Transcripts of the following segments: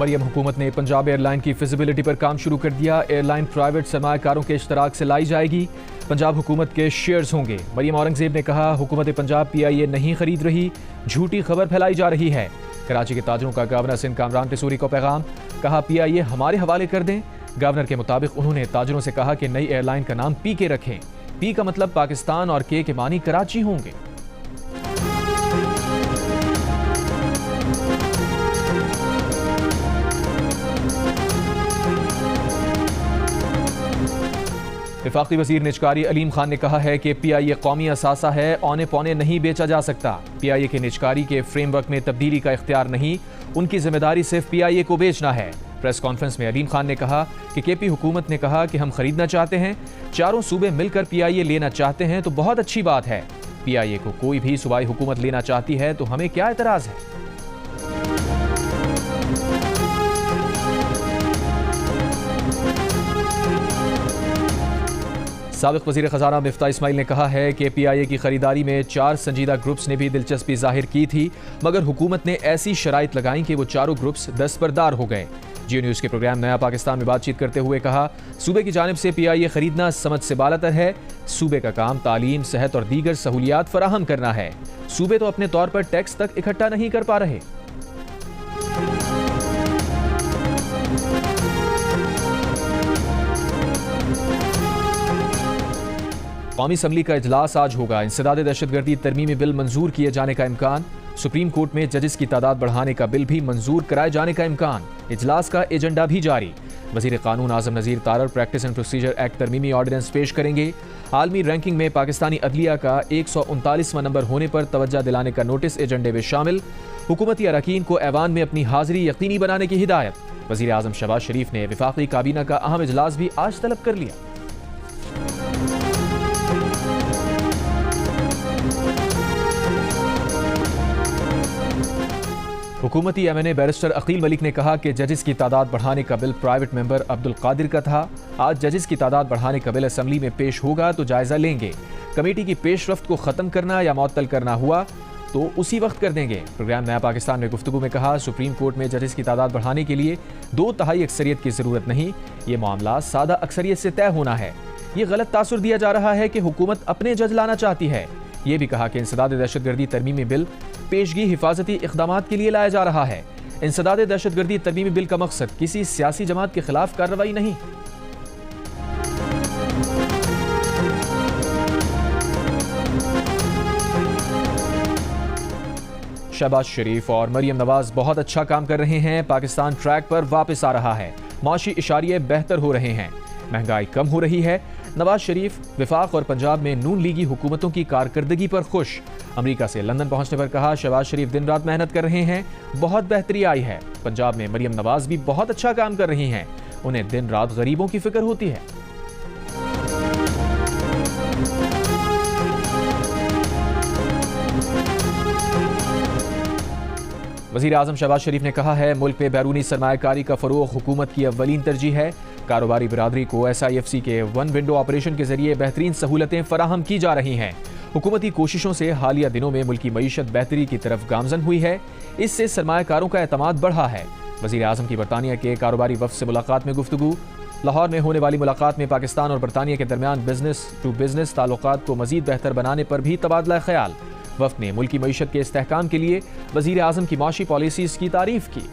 मरियम हुकूमत ने पंजाब एयरलाइन की फिजिबिलिटी पर काम शुरू कर दिया। एयरलाइन प्राइवेट सरमायाकारों के इश्तराक से लाई जाएगी। पंजाब हुकूमत के शेयर्स होंगे। मरियम औरंगजेब ने कहा, हुकूमत पंजाब PIA नहीं खरीद रही, झूठी खबर फैलाई जा रही है। कराची के ताजरों का गवर्नर सिंध कामरान तसूरी को पैगाम, कहा PIA हमारे हवाले कर दें। गवर्नर के मुताबिक उन्होंने ताजरों से कहा कि नई एयरलाइन का नाम P के रखें। P का मतलब पाकिस्तान और K के मानी कराची होंगे। वफाकी वजीर निजकारी अलीम खान ने कहा है कि PIA कौमी असासा है, औने पौने नहीं बेचा जा सकता। PIA के निजकारी के फ्रेमवर्क में तब्दीली का इख्तियार नहीं, उनकी जिम्मेदारी सिर्फ PIA को बेचना है। प्रेस कॉन्फ्रेंस में अलीम खान ने कहा कि KP हुकूमत ने कहा कि हम खरीदना चाहते हैं, चारों सूबे मिलकर PIA लेना चाहते हैं तो बहुत अच्छी बात है। PIA को कोई भी सूबाई हुकूमत लेना चाहती है तो हमें क्या एतराज है। साबिक वज़ीर ख़ज़ाना मिफ्ता इस्माइल ने कहा है कि PIA की खरीदारी में 4 संजीदा ग्रुप्स ने भी दिलचस्पी जाहिर की थी, मगर हुकूमत ने ऐसी शराइत लगाई कि वो चारों ग्रुप्स दस्तबरदार हो गए। जियो न्यूज़ के प्रोग्राम नया पाकिस्तान में बातचीत करते हुए कहा, सूबे की जानिब से PIA खरीदना समझ से बालातर है। सूबे का काम तालीम, सेहत और दीगर सहूलियात फराहम करना है। सूबे तो अपने तौर पर टैक्स तक इकट्ठा नहीं कर पा रहे। कौमी असम्बली का इजलास आज होगा। इंसदाद दहशतगर्दी तरमीमी बिल मंजूर किए जाने का इम्कान। सुप्रीम कोर्ट में जजेस की तादाद बढ़ाने का बिल भी मंजूर कराए जाने का इम्कान। इजलास का एजेंडा भी जारी। वजीर कानून Azam Nazeer Tarar practice and procedure act तरमीमी ऑर्डिनेंस पेश करेंगे। आलमी रैंकिंग में पाकिस्तानी अदलिया का 139वां नंबर होने पर तवज्जो दिलाने का नोटिस एजेंडे में शामिल। हुकूमती अरकान को ऐवान में अपनी हाजिरी यकीनी बनाने की हिदायत। वजीर आजम शहबाज शरीफ ने वफाकी काबीना का अहम इजलास भी आज तलब कर लिया। हुकूमती MNA बैरिस्टर अकील मलिक ने कहा कि जजेस की तादाद बढ़ाने का bill private member Abdul Kadir का था। आज जजेस की तादाद बढ़ाने का बिल असम्बली में पेश होगा तो जायजा लेंगे। कमेटी की पेशरफ्त को खत्म करना या मुअत्तल करना हुआ तो उसी वक्त कर देंगे। प्रोग्राम नया पाकिस्तान में गुफ्तगू में कहा, सुप्रीम कोर्ट में जजेस की तादाद बढ़ाने के लिए 2/3 अक्सरियत की जरूरत नहीं, ये मामला सादा अक्सरियत से तय होना है। ये गलत तासुर दिया जा रहा है कि हुकूमत अपने जज लाना चाहती है। ये भी कहा कि इंसदाद दहशतगर्दी तरमीमी बिल पेशगी हिफाजती इक़दामात के लिए लाया जा रहा है। इंसदाद दहशतगर्दी तरमीमी बिल का मकसद किसी सियासी जमात के खिलाफ कार्रवाई नहीं। शहबाज शरीफ और मरियम नवाज बहुत अच्छा काम कर रहे हैं। पाकिस्तान ट्रैक पर वापस आ रहा है। माशी इशारिये बेहतर हो रहे हैं। महंगाई कम हो रही है। नवाज शरीफ विफाक और पंजाब में नून लीगी हुकूमतों की कारकर्दगी पर खुश। अमेरिका से लंदन पहुंचने पर कहा, शहबाज शरीफ दिन रात मेहनत कर रहे हैं, बहुत बेहतरी आई है। पंजाब में मरियम नवाज भी बहुत अच्छा काम कर रही हैं, उन्हें दिन रात गरीबों की फिक्र होती है। वज़ीर आज़म शहबाज शरीफ ने कहा है, मुल्क में बैरूनी सरमायाकारी का फ़रोग़ हुकूमत की अव्वलीन तरजीह है। कारोबारी बिरादरी को SIFC के 1 विंडो ऑपरेशन के जरिए बेहतरीन सहूलतें फराहम की जा रही हैं। हुकूमती कोशिशों से हालिया दिनों में मुल्की मईशत बेहतरी की तरफ गामजन हुई है। इससे सरमायाकारों का एतमाद बढ़ा है। वज़ीर आज़म की बरतानिया के कारोबारी वफ़द से मुलाकात में गुफ्तगू। लाहौर में होने वाली मुलाकात में पाकिस्तान और बरतानिया के दरमियान बिजनेस टू बिजनेस ताल्लुकात को मज़ीद बेहतर बनाने पर भी तबादला ख्याल। वफ़द ने मुल्की मईशत के इस्तेहकाम के लिए वज़ीर आज़म की माशी पॉलिसीज़ की तारीफ की।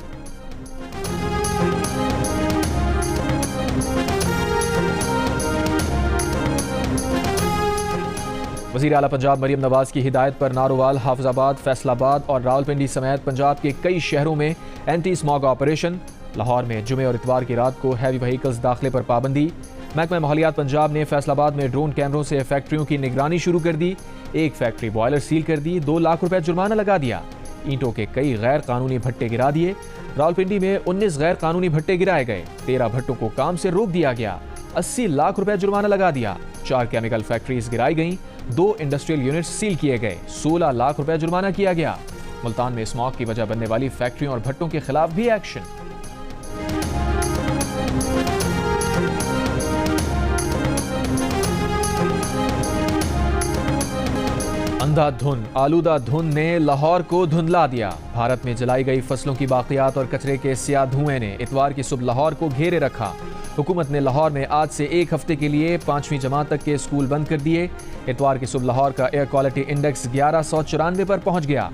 वज़ीर आला पंजाब मरियम नवाज की हिदायत पर नारोवाल, हाफिजाबाद, फैसलाबाद और रावलपिंडी समेत पंजाब के कई शहरों में एंटी स्मॉग ऑपरेशन। लाहौर में जुमे और इतवार की रात को हैवी व्हीकल्स दाखिले पर पाबंदी। महकमा माहौलियात पंजाब ने फैसलाबाद में ड्रोन कैमरों से फैक्ट्रियों की निगरानी शुरू कर दी। एक फैक्ट्री बॉयलर सील कर दी, 2 लाख रुपए जुर्माना लगा दिया। ईंटों के कई गैर कानूनी भट्टे गिरा दिए। रावलपिंडी में 19 गैर कानूनी भट्टे गिराए गए। 13 भट्टों को काम से रोक दिया गया। 80 लाख रुपए जुर्माना लगा दिया। 4 केमिकल फैक्ट्रीज गिराई गईं। 2 इंडस्ट्रियल यूनिट्स सील किए गए। 16 लाख रुपए जुर्माना किया गया। मुल्तान में स्मॉग की वजह बनने वाली फैक्ट्रियों और भट्टों के खिलाफ भी एक्शन। अंधाधुंध आलूदा धुंध ने लाहौर को धुंधला दिया। भारत में जलाई गई फसलों की बाकियात और कचरे के स्याह धुएं ने इतवार की सुबह लाहौर को घेरे रखा। हुकूमत ने लाहौर में आज से एक हफ्ते के लिए 5वीं जमात तक के स्कूल बंद कर दिए। इतवार की सुबह लाहौर का एयर क्वालिटी इंडेक्स 1194 पर पहुंच गया।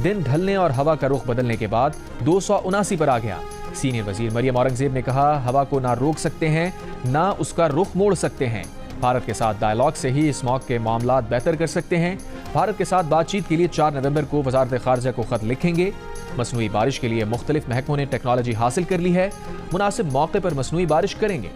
दिन ढलने और हवा का रुख बदलने के बाद 279 पर आ गया। सीनियर वजीर मरियम औरंगजेब ने कहा, हवा को ना रोक सकते हैं ना उसका रुख मोड़ सकते हैं। भारत के साथ डायलॉग से ही स्मॉग के मामलात बेहतर कर सकते हैं। भारत के साथ बातचीत के लिए 4 नवंबर को वजारत खारजा को खत लिखेंगे। मसनूई बारिश के लिए मुख्तलिफ महकमों ने टेक्नोलॉजी हासिल कर ली है। मुनासिब मौके पर मसनूई बारिश करेंगे।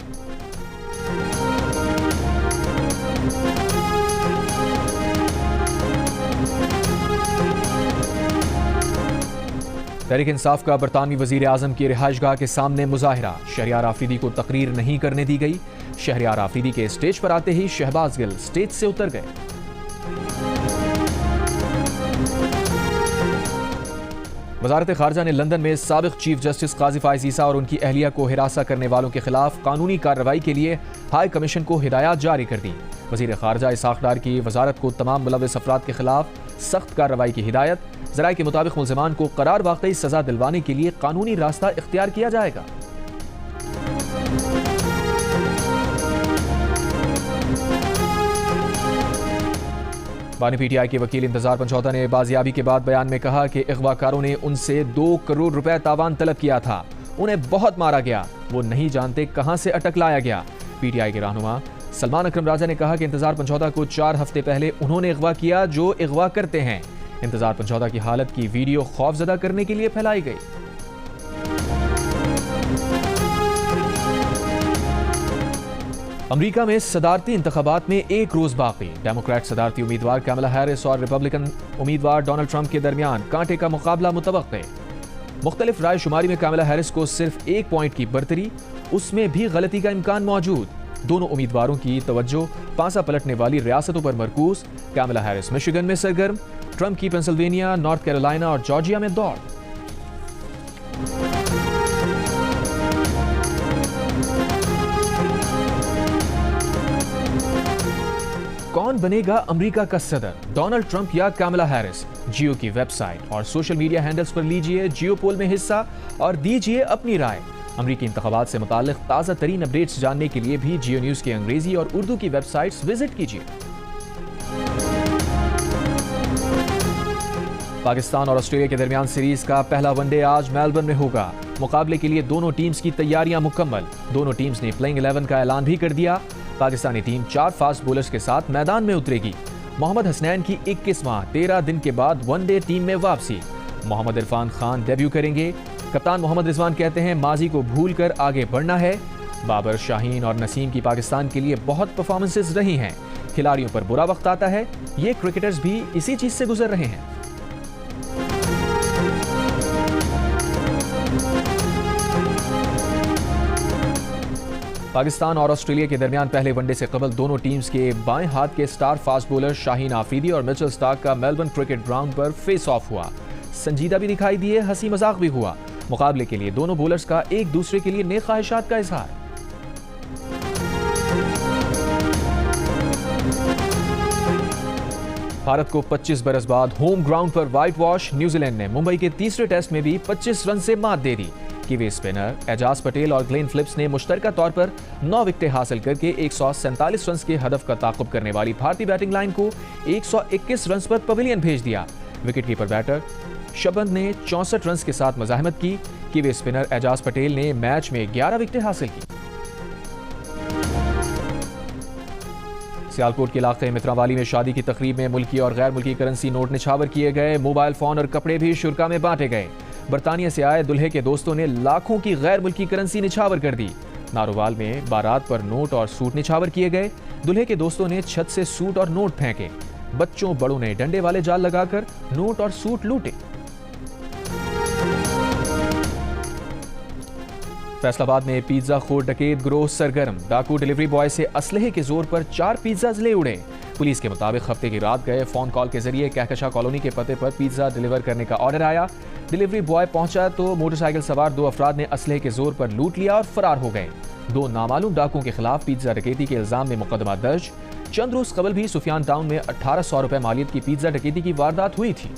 तहरीक इंसाफ का बरतानवी वजीर आजम की रिहाइशगाह के सामने मुजाहिरा। शहरियार आफरीदी को तकरीर नहीं करने दी गई। शहरियार आफरीदी के स्टेज पर आते ही शहबाज गिल स्टेज से उतर गए। वजारत खारजा ने लंदन में साबिक चीफ जस्टिस काजी फाइज ईसा और उनकी अहलिया को हिरासा करने वालों के खिलाफ कानूनी कार्रवाई के लिए हाई कमीशन को हिदायत जारी कर दी। वजीर खारजा इसहाक डार की वजारत को तमाम मुलव्वस अफराद के खिलाफ सख्त कार्रवाई की हिदायत। ज़राए के मुताबिक मुल्ज़िमान को करार वाकई सजा दिलवाने के लिए कानूनी रास्ता इख्तियार किया जाएगा। बानी पीटीआई के वकील इंतजार पंचौता ने बाजियाबी के बाद बयान में कहा कि अगवाकारों ने उनसे 2 करोड़ रुपए तावान तलब किया था। उन्हें बहुत मारा गया, वो नहीं जानते कहां से अटक लाया गया। पीटीआई के रहनुमा सलमान अकरम राजा ने कहा कि इंतजार पंचौता को 4 हफ्ते पहले उन्होंने अगवा किया जो अगवा करते हैं। इंतजार पंचौता की हालत की वीडियो खौफजदा करने के लिए फैलाई गई। अमेरिका में सदारती इंतखाबात में एक रोज बाकी। डेमोक्रेट सदारती उम्मीदवार कमला हैरिस और रिपब्लिकन उम्मीदवार डोनाल्ड ट्रंप के दरमियान कांटे का मुकाबला मुतवक्के। मुख्तलिफ राय शुमारी में कमला हैरिस को सिर्फ 1 पॉइंट की बरतरी, उसमें भी गलती का इम्कान मौजूद। दोनों उम्मीदवारों की तवज्जो पासा पलटने वाली रियासतों पर मरकूज। कमला हैरिस मिशिगन में सरगर्म, ट्रंप की पेंसिल्वेनिया, नॉर्थ कैरोलिना और जॉर्जिया में दौड़। कौन बनेगा अमेरिका का सदर, डोनाल्ड ट्रंप या कमला हैरिस? जियो की वेबसाइट और सोशल मीडिया हैंडल्स पर लीजिए जियो पोल में हिस्सा और दीजिए अपनी राय। अमेरिकी इंतखाबात से मुताल्लिक ताज़ा तरीन अपडेट्स जानने के लिए भी जियो न्यूज़ की अंग्रेजी और उर्दू की वेबसाइट्स विजिट कीजिए। पाकिस्तान और ऑस्ट्रेलिया के दरमियान सीरीज का पहला वनडे आज मेलबर्न में होगा। मुकाबले के लिए दोनों टीम्स की तैयारियां मुकम्मल। दोनों टीम्स ने प्लेइंग 11 का ऐलान भी कर दिया। पाकिस्तानी टीम 4 फास्ट बॉलर्स के साथ मैदान में उतरेगी। मोहम्मद हसनैन की 21वां 13 दिन के बाद वनडे टीम में वापसी। मोहम्मद इरफान खान डेब्यू करेंगे। कप्तान मोहम्मद रिजवान कहते हैं, माजी को भूलकर आगे बढ़ना है। बाबर, शाहीन और नसीम की पाकिस्तान के लिए बहुत परफॉर्मेंसेस रही हैं। खिलाड़ियों पर बुरा वक्त आता है, ये क्रिकेटर्स भी इसी चीज से गुजर रहे हैं। पाकिस्तान और ऑस्ट्रेलिया के दरमियान पहले वनडे से कबल दोनों टीम्स के बाएं हाथ के star fast bowler Shaheen Afridi और मिचेल स्टार्क का मेलबर्न क्रिकेट ग्राउंड पर फेस ऑफ हुआ। संजीदा भी दिखाई दिए, हंसी मजाक भी हुआ। मुकाबले के लिए दोनों बॉलर्स का एक दूसरे के लिए नेक ख्वाहिशात का इजहार। भारत को 25 बरस बाद होम ग्राउंड पर व्हाइट वॉश। न्यूजीलैंड ने मुंबई के तीसरे टेस्ट में भी 25 रन से मात दे दी। कीवी स्पिनर एजाज पटेल और ग्लेन फिलिप्स ने मुश्तरका तौर पर 9 विकेटें हासिल करके 147 रन के हदफ का ताक़ुब करने वाली भारतीय बैटिंग लाइन को 121 रन पर पवेलियन भेज दिया। विकेटकीपर बैटर शबंद ने 64 रन के साथ मज़ाहमत की। कीवी स्पिनर एजाज पटेल ने मैच में 11 विकेटें हासिल की। सियालकोट के इलाके मित्रावाली में शादी की तकरीब में मुल्की और गैर मुल्की करेंसी नोट निछावर किए गए। मोबाइल फोन और कपड़े भी शुरा में बांटे गए। बरतानिया से आए दुल्हे के दोस्तों ने लाखों की गैर मुल्की करेंसी निछावर कर दी। नारोवाल में बारात पर नोट और सूट निछावर किए गए। दुल्हे के दोस्तों ने छत से सूट और नोट फेंके। बच्चों बड़ों ने डंडे वाले जाल लगाकर नोट और सूट लूटे। फैसलाबाद में पिज्जा खोर डकैत गिरोह सरगर्म। डाकू डिलीवरी बॉय से असलहे के जोर पर 4 पिज्जाज ले उड़े। पुलिस के मुताबिक हफ्ते की रात गए फोन कॉल के जरिए कहकशा कॉलोनी के पते पर पिज्जा डिलीवर करने का ऑर्डर आया। डिलीवरी बॉय पहुंचा तो मोटरसाइकिल सवार 2 अफराद ने असलहे के जोर पर लूट लिया और फरार हो गए। 2 नामालूम डाकुओं के खिलाफ पिज्जा डकैती के इल्जाम में मुकदमा दर्ज। चंद रोज कबल भी सुफियान टाउन में 1800 रुपए मालियत की पिज्जा डकैती की वारदात हुई थी।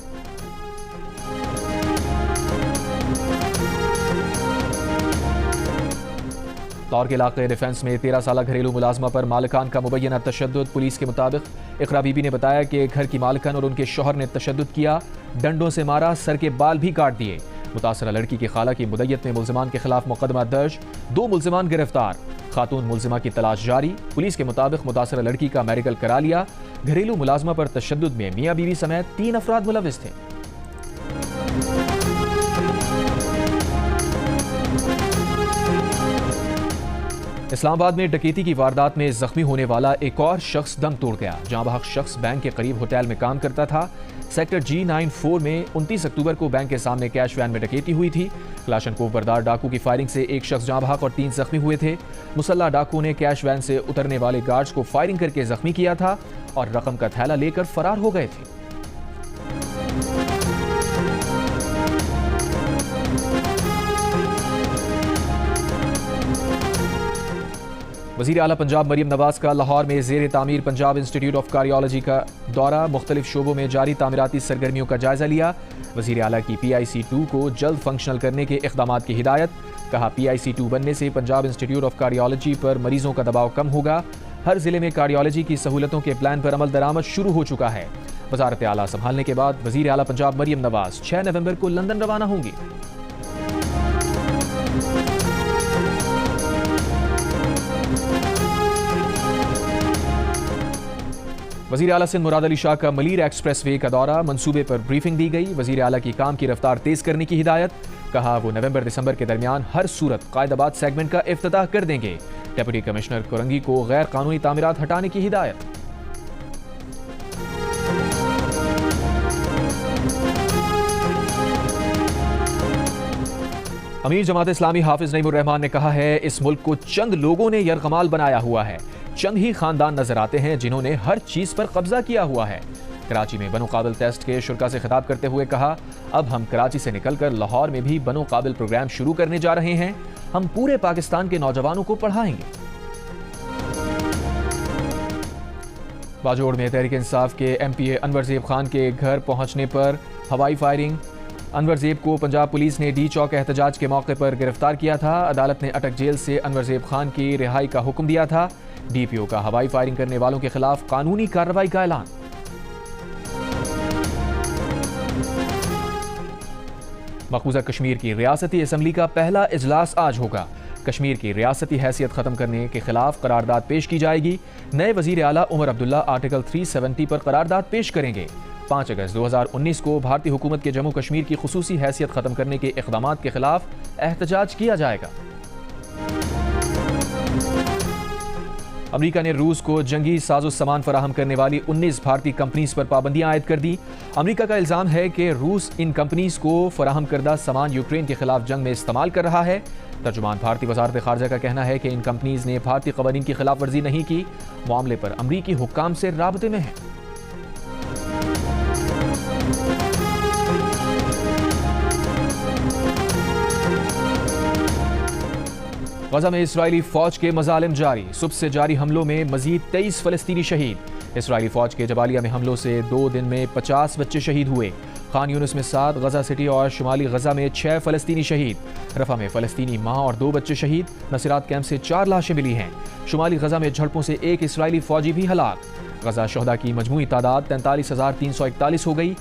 लाहौर के इलाके डिफेंस में 13 साल घरेलू मुलाजमा पर मालिकान का मुबैना तशद्दुद। पुलिस के मुताबिक इकरा बीबी ने बताया कि घर की मालिकन और उनके शौहर ने तशद्दुद किया, डंडों से मारा, सर के बाल भी काट दिए। मुतासरा लड़की की खाला की मुद्दत में मुल्जिमान के खिलाफ मुकदमा दर्ज, 2 मुल्जिमान गिरफ्तार। खातून मुल्जिमा की तलाश जारी। पुलिस के मुताबिक मुतासरा लड़की का मेडिकल करा लिया। घरेलू मुलाजमा पर तशद्दुद में मियाँ बीवी समेत 3 अफराद मुलविस थे। इस्लामाबाद में डकैती की वारदात में जख्मी होने वाला एक और शख्स दम तोड़ गया। जहां बहक शख्स बैंक के करीब होटल में काम करता था। सेक्टर G94 में 29 अक्टूबर को बैंक के सामने कैश वैन में डकैती हुई थी। क्लाशनकोव बरदार डाकू की फायरिंग से एक शख्स जहां बहक और 3 जख्मी हुए थे। मुसल्ला डाकू ने कैश वैन से उतरने वाले गार्ड्स को फायरिंग करके जख्मी किया था और रकम का थैला लेकर फरार हो गए थे। वज़ीर आला पंजाब मरियम नवाज का लाहौर में ज़ेर तामीर पंजाब इंस्टीट्यूट ऑफ कार्डियोलॉजी का दौरा। मुख्तलिफ शोबों में जारी तामीराती सरगर्मियों का जायजा लिया। वज़ीर आला की PIC2 को जल्द फंक्शनल करने के इक़दामात की हिदायत। कहा PIC2 बनने से पंजाब इंस्टीट्यूट ऑफ कार्डियोलॉजी पर मरीजों का दबाव कम होगा। हर जिले में कार्डियोलॉजी की सहूलतों के प्लान पर अमल दरामद शुरू हो चुका है। वज़ारत आला संभालने के बाद वज़ीर आला पंजाब मरियम नवाज 6 नवंबर को लंदन रवाना होंगी। वज़ीर आला सिंध मुराद अली शाह का मलीर एक्सप्रेस वे का दौरा। मंसूबे पर ब्रीफिंग दी गई। वज़ीर आला की काम की रफ्तार तेज करने की हिदायत। कहा वो नवंबर दिसंबर के दरमियान हर सूरत कायदाबाद सेगमेंट का इफ्तिताह कर देंगे। डिप्टी कमिश्नर कोरंगी को गैर कानूनी तामीरात हटाने की हिदायत। अमीर जमात इस्लामी हाफिज नईमुर रहमान ने कहा है इस मुल्क को चंद लोगों ने यरगमाल बनाया हुआ है। चंद ही खानदान नजर आते हैं जिन्होंने हर चीज पर कब्जा किया हुआ है। कराची में बनो काबिल टेस्ट के शुरा से खिताब करते हुए कहा अब हम कराची से निकलकर लाहौर में भी बनो काबिल प्रोग्राम शुरू करने जा रहे हैं। हम पूरे पाकिस्तान के नौजवानों को पढ़ाएंगे। बाजोड़ में तहरीक इंसाफ के MPA अनवर ज़ेब खान के घर पहुंचने पर हवाई फायरिंग। अनवर ज़ेब को पंजाब पुलिस ने डी चौक एहतजाज के मौके पर गिरफ्तार किया था। अदालत ने अटक जेल से अनवर ज़ेब खान की रिहाई का हुक्म दिया था। DPO का हवाई फायरिंग करने वालों के खिलाफ कानूनी कार्रवाई का ऐलान। मकबूजा कश्मीर की रियासती असम्बली का पहला इजलास आज होगा। कश्मीर की रियासती हैसियत खत्म करने के खिलाफ करारदाद पेश की जाएगी। नए वजीर आला उमर अब्दुल्ला आर्टिकल 370 पर करारदाद पेश करेंगे। 5 अगस्त 2019 को भारतीय हुकूमत के जम्मू कश्मीर की खुसूसी हैसियत खत्म करने के इक़दामात के खिलाफ एहतजाज किया जाएगा। अमेरिका ने रूस को जंगी साजो सामान फराहम करने वाली 19 भारतीय कंपनीज पर पाबंदियां आयद कर दी। अमेरिका का इल्जाम है कि रूस इन कंपनीज को फराहम करदा सामान यूक्रेन के खिलाफ जंग में इस्तेमाल कर रहा है। तर्जुमान भारतीय वजारत खारजा का कहना है कि इन कंपनीज ने भारतीय कवानीन की खिलाफ वर्जी नहीं की। मामले पर अमरीकी हुक्काम से राबते में है। गजा में इसराइली फौज के मजालिम जारी। सुबह से जारी हमलों में मजीद 23 फलस्तीनी शहीद। इसराइली फौज के जबालिया में हमलों से 2 दिन में 50 बच्चे शहीद हुए। खान यूनिस में 7, गजा सिटी और शुमाली गजा में 6 फलस्तीनी शहीद। रफा में फलस्तीनी माँ और 2 बच्चे शहीद। नसीरात कैंप से 4 लाशें मिली हैं। शुमाली गजा में झड़पों से 1 इसराइली फौजी भी हलाक। गजा शहदा की मजमूई तादाद 43,341 हो गई।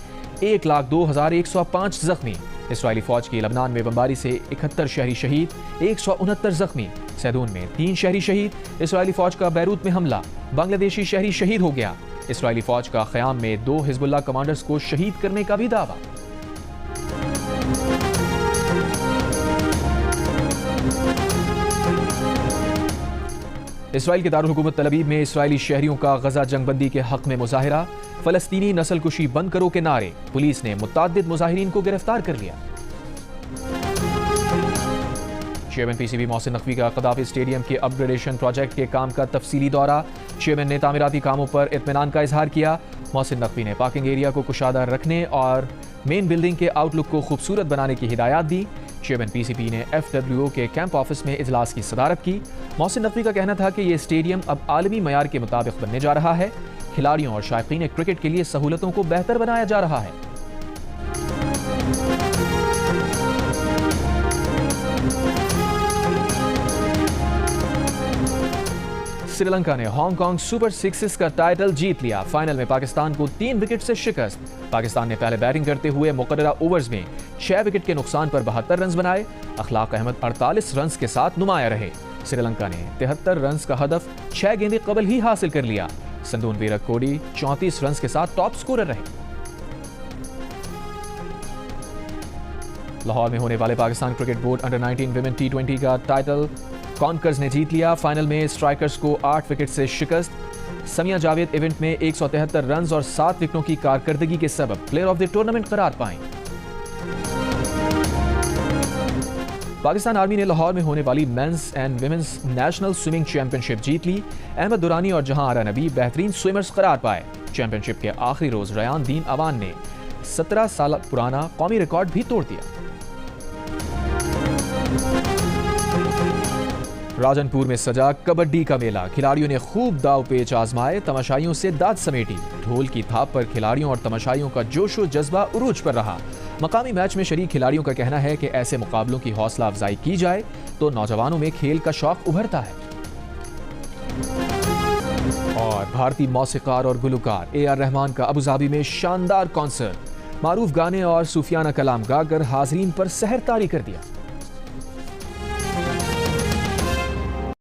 1,02,105 जख्मी। इसराइली फौज की लबनान में बमबारी से 71 शहरी शहीद, 169 जख्मी। सैदून में 3 शहरी शहीद। इसराइली फौज का बैरूत में हमला, बांग्लादेशी शहरी शहीद हो गया। इसराइली फौज का क़याम में 2 हिजबुल्लाह कमांडर्स को शहीद करने का भी दावा। इसराइल के दारुल हुकूमत तल अवीव में इसराइली शहरियों का गजा जंगबंदी के हक में मुजाहिरा। फलस्तीनी नस्ल कुशी बंद करो के नारे। पुलिस ने मुताद्दिद मुजाहिरीन को गिरफ्तार कर लिया। चेयरमैन PCB मोहसिन नकवी का कदाफी स्टेडियम के अपग्रेडेशन प्रोजेक्ट के काम का तफसीली दौरा। चेयरमैन ने तामीराती कामों पर इत्मीनान का इजहार किया। मोहसिन नकवी ने पार्किंग एरिया को कुशादा रखने और मेन बिल्डिंग के आउटलुक को खूबसूरत बनाने की हिदायत दी। चेयरमैन पीसीबी ने FWO के कैंप ऑफिस में इजलास की सदारत की। मोहसिन नकवी का कहना था कि ये स्टेडियम अब आलमी मयार के मुताबिक बनने जा रहा है। खिलाड़ियों और शायकीन क्रिकेट के लिए सहूलतों को बेहतर बनाया जा रहा है। श्रीलंका ने हांगकांग सुपर सिक्सेस का टाइटल जीत लिया। फाइनल में पाकिस्तान को 3 विकेट से शिकस्त। पाकिस्तान ने पहले बैटिंग करते हुए मुकर्ररा ओवर्स में 6 विकेट के नुकसान पर 72 रन बनाए। अखलाक अहमद 48 रन के साथ नुमाया रहे। श्रीलंका ने 73 रन का हदफ 6 गेंदें कबल ही हासिल कर लिया। संदून वीरक कोहली 34 रन के साथ टॉप स्कोरर रहे। लाहौर में होने वाले Pakistan cricket board under 19 women T20 का टाइटल कॉन्कर्स ने जीत लिया। फाइनल में स्ट्राइकर्स को 8 विकेट से शिकस्त। समिया जावेद इवेंट में 173 रन और 7 विकेटों की कारकर्दगी के सबब प्लेयर ऑफ द टूर्नामेंट करार पाएं। पाकिस्तान आर्मी ने लाहौर में होने वाली men's and women's national swimming championship जीत ली। अहमद दुरानी और जहां आरा नबी बेहतरीन स्विमर्स करार पाए। चैंपियनशिप के आखिरी रोज रयान दीन अवान ने 17 साल पुराना कौमी रिकॉर्ड भी तोड़ दिया। राजनपुर में सजा कबड्डी का मेला। खिलाड़ियों ने खूब दाव पेच आजमाए, तमाशाइयों से दाद समेटी। ढोल की थाप पर खिलाड़ियों और तमाशाइयों का जोशो जज्बा उरूज पर रहा। मकामी मैच में शरीक खिलाड़ियों का कहना है कि ऐसे मुकाबलों की हौसला अफजाई की जाए तो नौजवानों में खेल का शौक उभरता है। और भारतीय मौसीकार और गुलकार AR रहमान का अबुधाबी में शानदार कॉन्सर्ट। मारूफ गाने और सूफियाना कलाम गाकर हाजरीन पर सहर तारी कर दिया।